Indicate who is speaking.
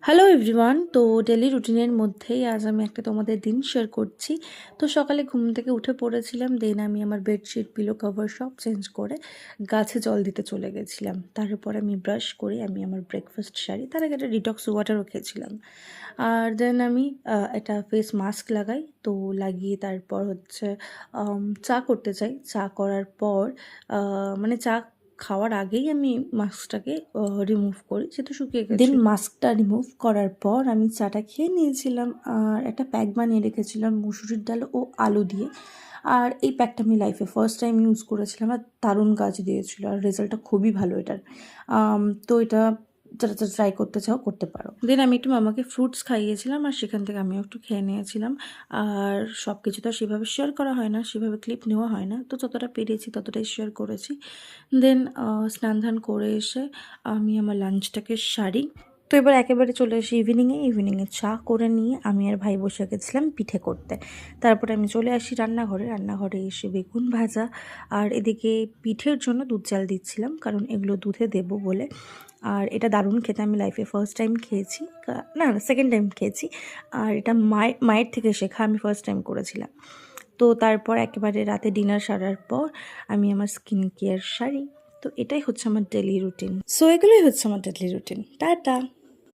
Speaker 1: Hello everyone. তো daily রুটিনের মধ্যেই আজ আমি একটা তোমাদের দিন শেয়ার করছি। তো সকালে ঘুম থেকে উঠে পড়েছিলাম, দেন আমি আমার বেডশিট পিলো কভার সব চেঞ্জ করে গাছে জল দিতে চলে গেছিলাম। তারপর আমি ব্রাশ করে আমি আমার ব্রেকফাস্ট সারি, তার আগে একটা ডিটক্স ওয়াটারও খেয়েছিলাম। আর দেন আমি একটা ফেস মাস্ক লাগাই, তো লাগিয়ে তারপর হচ্ছে চা করতে চাই। চা করার পর মানে চা খাওয়ার আগেই আমি মাস্কটাকে রিমুভ করি, যেহেতু শুকিয়ে গেছে। দেন মাস্কটা রিমুভ করার পর আমি চাটা খেয়ে নিয়েছিলাম, আর একটা প্যাক বানিয়ে রেখেছিলাম মুসুরির ডাল ও আলু দিয়ে। আর এই প্যাকটা আমি লাইফে ফার্স্ট টাইম ইউজ করেছিলাম, আর দারুণ কাজ দিয়েছিল, আর রেজাল্টটা খুবই ভালো এটার। তো এটা যারা যারা ট্রাই করতে চাও করতে পারো। দেন আমি একটু মামাকে ফ্রুটস খাইয়েছিলাম, আর সেখান থেকে আমিও একটু খেয়ে নিয়েছিলাম। আর সব কিছু তো সেভাবে শেয়ার করা হয় না, সেভাবে ক্লিপ নেওয়া হয় না, তো যতটা পেরেছি ততটাই শেয়ার করেছি। দেন স্নান ধান করে এসে আমি আমার লাঞ্চটাকে সারি। তো এবার একেবারে চলে আসি ইভিনিংয়ে চা করে নিয়ে আমি আর ভাই বসে গেছিলাম পিঠে করতে। তারপরে আমি চলে আসি রান্নাঘরে এসে বেগুন ভাজা, আর এদিকে পিঠের জন্য দুধ জাল দিচ্ছিলাম, কারণ এগুলো দুধে দেবো বলে। আর এটা দারুণ খেতে, আমি লাইফে ফার্স্ট টাইম খেয়েছি, না সেকেন্ড টাইম খেয়েছি। আর এটা মায়ের থেকে শেখা, আমি ফার্স্ট টাইম করেছিলাম। তো তারপর একেবারে রাতে ডিনার সারার পর আমি আমার স্কিন কেয়ার সারি। তো এটাই হচ্ছে আমার ডেলি রুটিন। সো এগুলোই হচ্ছে আমার ডেলি রুটিন। টাটা।